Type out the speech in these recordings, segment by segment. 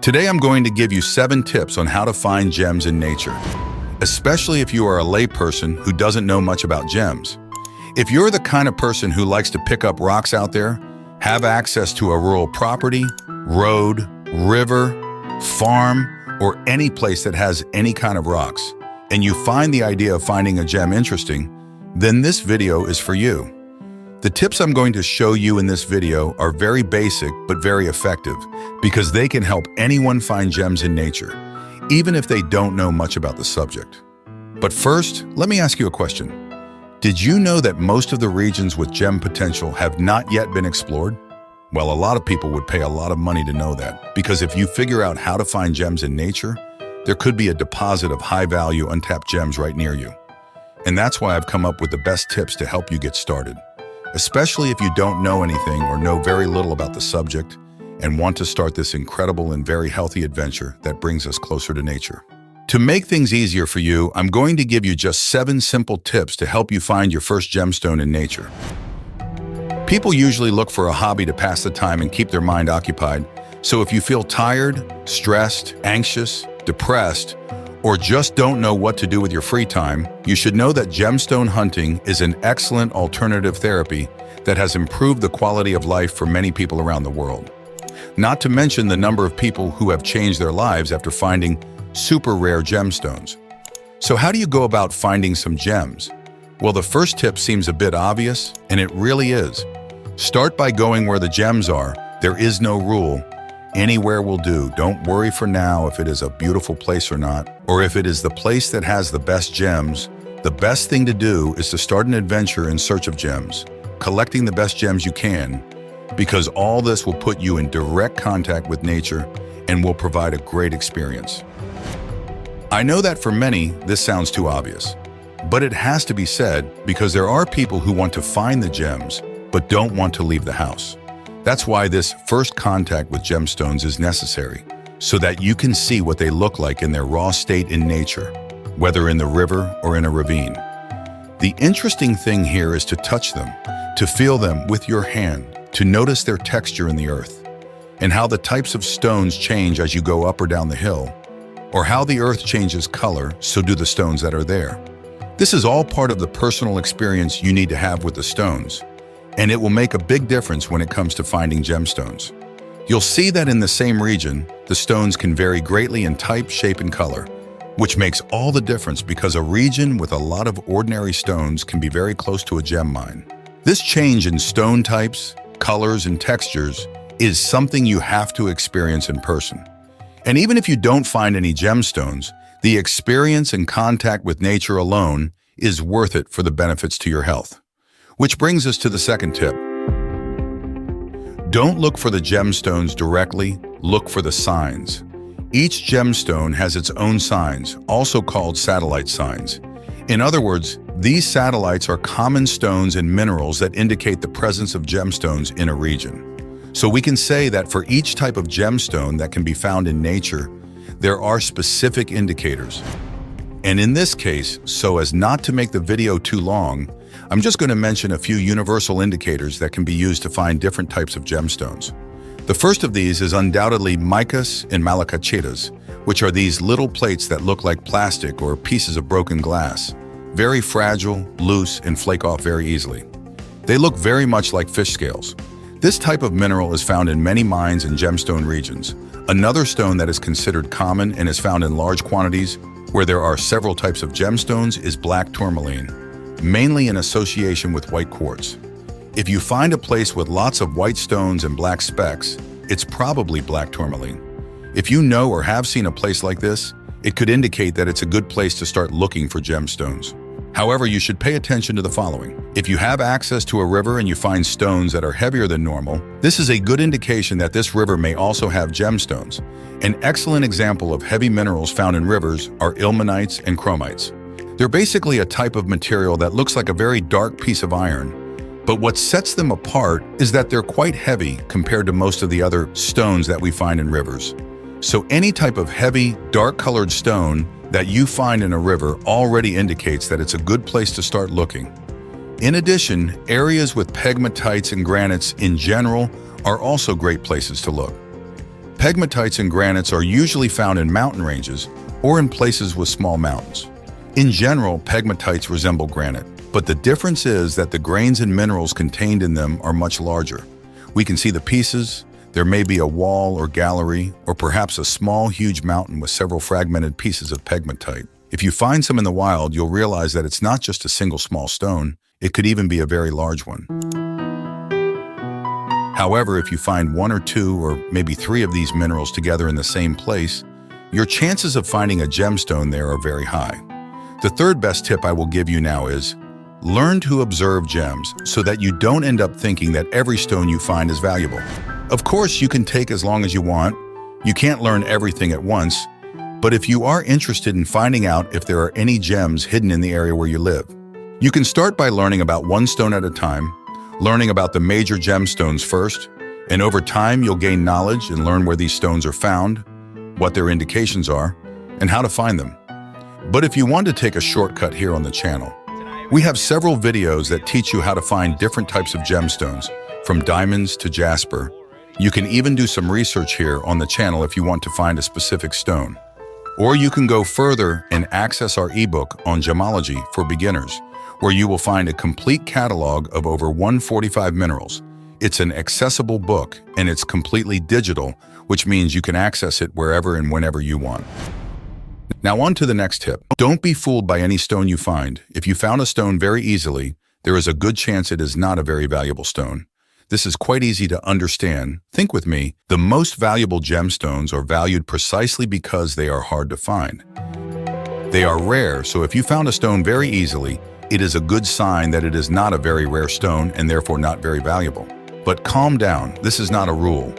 Today I'm going to give you 7 tips on how to find gems in nature, especially if you are a layperson who doesn't know much about gems. If you're the kind of person who likes to pick up rocks out there, have access to a rural property, road, river, farm, or any place that has any kind of rocks, and you find the idea of finding a gem interesting, then this video is for you. The tips I'm going to show you in this video are very basic but very effective because they can help anyone find gems in nature, even if they don't know much about the subject. But first, let me ask you a question. Did you know that most of the regions with gem potential have not yet been explored? Well, a lot of people would pay a lot of money to know that, because if you figure out how to find gems in nature, there could be a deposit of high-value untapped gems right near you. And that's why I've come up with the best tips to help you get started, especially if you don't know anything or know very little about the subject and want to start this incredible and very healthy adventure that brings us closer to nature. To make things easier for you, I'm going to give you just 7 simple tips to help you find your first gemstone in nature. People usually look for a hobby to pass the time and keep their mind occupied, so if you feel tired, stressed, anxious, depressed, or just don't know what to do with your free time, you should know that gemstone hunting is an excellent alternative therapy that has improved the quality of life for many people around the world. Not to mention the number of people who have changed their lives after finding super rare gemstones. So how do you go about finding some gems? Well, the first tip seems a bit obvious, and it really is. Start by going where the gems are. There is no rule. Anywhere will do. Don't worry for now if it is a beautiful place or not, or if it is the place that has the best gems. The best thing to do is to start an adventure in search of gems, collecting the best gems you can, because all this will put you in direct contact with nature and will provide a great experience. I know that for many, this sounds too obvious, but it has to be said because there are people who want to find the gems but don't want to leave the house. That's why this first contact with gemstones is necessary, so that you can see what they look like in their raw state in nature, whether in the river or in a ravine. The interesting thing here is to touch them, to feel them with your hand, to notice their texture in the earth, and how the types of stones change as you go up or down the hill, or how the earth changes color, so do the stones that are there. This is all part of the personal experience you need to have with the stones, and it will make a big difference when it comes to finding gemstones. You'll see that in the same region, the stones can vary greatly in type, shape, and color, which makes all the difference because a region with a lot of ordinary stones can be very close to a gem mine. This change in stone types, colors, and textures is something you have to experience in person. And even if you don't find any gemstones, the experience and contact with nature alone is worth it for the benefits to your health. Which brings us to the second tip. Don't look for the gemstones directly, look for the signs. Each gemstone has its own signs, also called satellite signs. In other words, these satellites are common stones and minerals that indicate the presence of gemstones in a region. So we can say that for each type of gemstone that can be found in nature, there are specific indicators. And in this case, so as not to make the video too long, I'm just going to mention a few universal indicators that can be used to find different types of gemstones. The first of these is undoubtedly micas and malacachitas, which are these little plates that look like plastic or pieces of broken glass. Very fragile, loose, and flake off very easily. They look very much like fish scales. This type of mineral is found in many mines and gemstone regions. Another stone that is considered common and is found in large quantities, where there are several types of gemstones, is black tourmaline, mainly in association with white quartz. If you find a place with lots of white stones and black specks, it's probably black tourmaline. If you know or have seen a place like this, it could indicate that it's a good place to start looking for gemstones. However, you should pay attention to the following. If you have access to a river and you find stones that are heavier than normal, this is a good indication that this river may also have gemstones. An excellent example of heavy minerals found in rivers are ilmenites and chromites. They're basically a type of material that looks like a very dark piece of iron, but what sets them apart is that they're quite heavy compared to most of the other stones that we find in rivers. So any type of heavy, dark-colored stone that you find in a river already indicates that it's a good place to start looking. In addition, areas with pegmatites and granites in general are also great places to look. Pegmatites and granites are usually found in mountain ranges or in places with small mountains. In general, pegmatites resemble granite, but the difference is that the grains and minerals contained in them are much larger. We can see the pieces. There may be a wall or gallery, or perhaps a small, huge mountain with several fragmented pieces of pegmatite. If you find some in the wild, you'll realize that it's not just a single small stone, it could even be a very large one. However, if you find one or two or maybe three of these minerals together in the same place, your chances of finding a gemstone there are very high. The third best tip I will give you now is, learn to observe gems so that you don't end up thinking that every stone you find is valuable. Of course, you can take as long as you want. You can't learn everything at once, but if you are interested in finding out if there are any gems hidden in the area where you live, you can start by learning about one stone at a time, learning about the major gemstones first, and over time you'll gain knowledge and learn where these stones are found, what their indications are, and how to find them. But if you want to take a shortcut here on the channel, we have several videos that teach you how to find different types of gemstones, from diamonds to jasper. You can even do some research here on the channel if you want to find a specific stone. Or you can go further and access our ebook on gemology for beginners, where you will find a complete catalog of over 145 minerals. It's an accessible book and it's completely digital, which means you can access it wherever and whenever you want. Now on to the next tip. Don't be fooled by any stone you find. If you found a stone very easily, there is a good chance it is not a very valuable stone. This is quite easy to understand. Think with me. The most valuable gemstones are valued precisely because they are hard to find. They are rare, so if you found a stone very easily, it is a good sign that it is not a very rare stone and therefore not very valuable. But calm down, this is not a rule.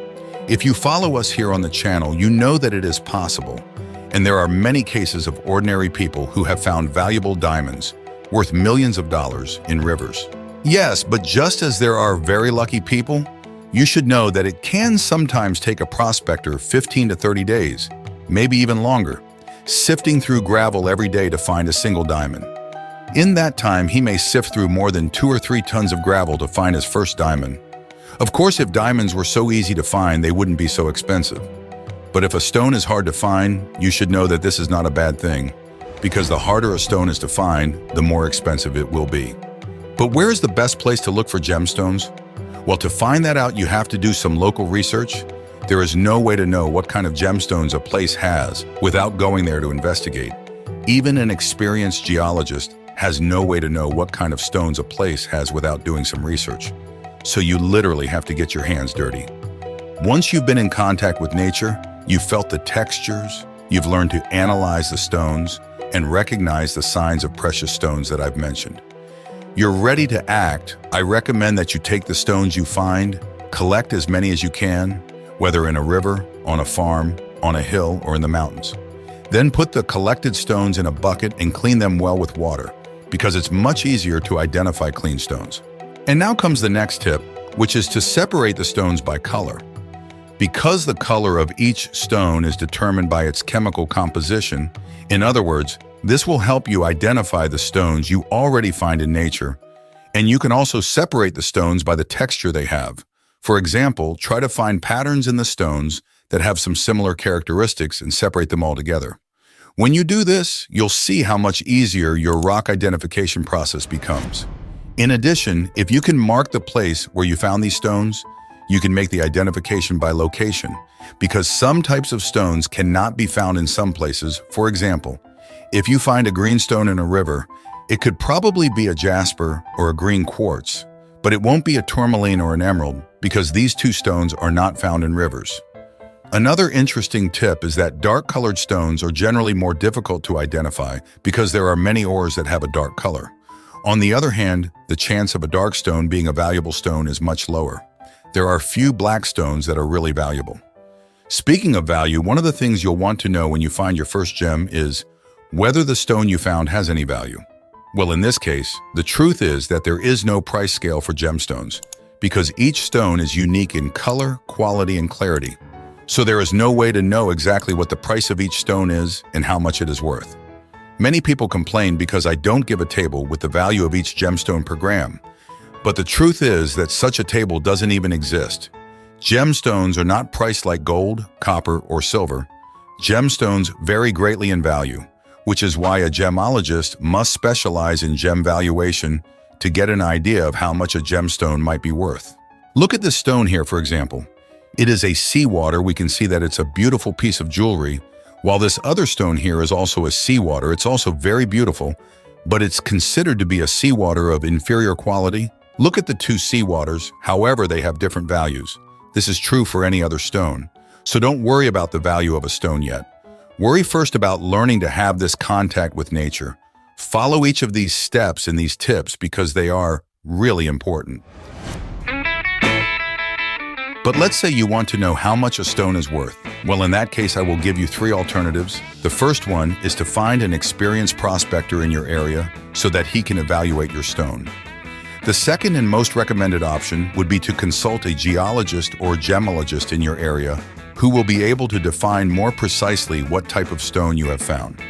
If you follow us here on the channel, you know that it is possible. And there are many cases of ordinary people who have found valuable diamonds worth millions of dollars in rivers. Yes, but just as there are very lucky people, you should know that it can sometimes take a prospector 15 to 30 days, maybe even longer, sifting through gravel every day to find a single diamond. In that time, he may sift through more than 2 or 3 tons of gravel to find his first diamond. Of course, if diamonds were so easy to find, they wouldn't be so expensive. But if a stone is hard to find, you should know that this is not a bad thing, because the harder a stone is to find, the more expensive it will be. But where is the best place to look for gemstones? Well, to find that out, you have to do some local research. There is no way to know what kind of gemstones a place has without going there to investigate. Even an experienced geologist has no way to know what kind of stones a place has without doing some research. So you literally have to get your hands dirty. Once you've been in contact with nature, you've felt the textures, you've learned to analyze the stones, and recognize the signs of precious stones that I've mentioned. You're ready to act. I recommend that you take the stones you find, collect as many as you can, whether in a river, on a farm, on a hill, or in the mountains. Then put the collected stones in a bucket and clean them well with water, because it's much easier to identify clean stones. And now comes the next tip, which is to separate the stones by color. Because the color of each stone is determined by its chemical composition, in other words, this will help you identify the stones you already find in nature, and you can also separate the stones by the texture they have. For example, try to find patterns in the stones that have some similar characteristics and separate them all together. When you do this, you'll see how much easier your rock identification process becomes. In addition, if you can mark the place where you found these stones, you can make the identification by location, because some types of stones cannot be found in some places. For example, if you find a green stone in a river, it could probably be a jasper or a green quartz, but it won't be a tourmaline or an emerald, because these two stones are not found in rivers. Another interesting tip is that dark-colored stones are generally more difficult to identify because there are many ores that have a dark color. On the other hand, the chance of a dark stone being a valuable stone is much lower. There are few black stones that are really valuable. Speaking of value, one of the things you'll want to know when you find your first gem is whether the stone you found has any value. Well, in this case, the truth is that there is no price scale for gemstones, because each stone is unique in color, quality, and clarity. So there is no way to know exactly what the price of each stone is and how much it is worth. Many people complain because I don't give a table with the value of each gemstone per gram. But the truth is that such a table doesn't even exist. Gemstones are not priced like gold, copper, or silver. Gemstones vary greatly in value, which is why a gemologist must specialize in gem valuation to get an idea of how much a gemstone might be worth. Look at this stone here, for example. It is a seawater. We can see that it's a beautiful piece of jewelry, while this other stone here is also a seawater. It's also very beautiful, but it's considered to be a seawater of inferior quality. Look at the two seawaters, however, they have different values. This is true for any other stone. So don't worry about the value of a stone yet. Worry first about learning to have this contact with nature. Follow each of these steps and these tips because they are really important. But let's say you want to know how much a stone is worth. Well, in that case, I will give you 3 alternatives. The first one is to find an experienced prospector in your area so that he can evaluate your stone. The second and most recommended option would be to consult a geologist or gemologist in your area who will be able to define more precisely what type of stone you have found.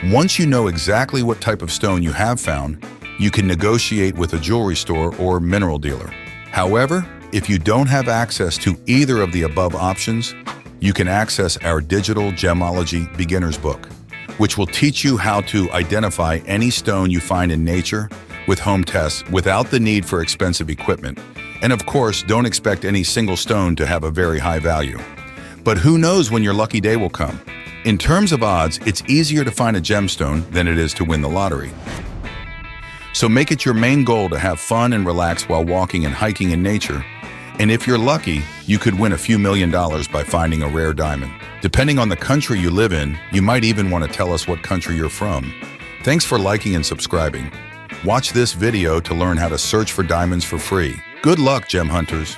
Once you know exactly what type of stone you have found, you can negotiate with a jewelry store or mineral dealer. However, if you don't have access to either of the above options, you can access our digital gemology beginner's book, which will teach you how to identify any stone you find in nature with home tests without the need for expensive equipment. And of course, don't expect any single stone to have a very high value. But who knows when your lucky day will come? In terms of odds, it's easier to find a gemstone than it is to win the lottery. So make it your main goal to have fun and relax while walking and hiking in nature. And if you're lucky, you could win a few $1 million by finding a rare diamond. Depending on the country you live in, you might even want to tell us what country you're from. Thanks for liking and subscribing. Watch this video to learn how to search for diamonds for free. Good luck, gem hunters!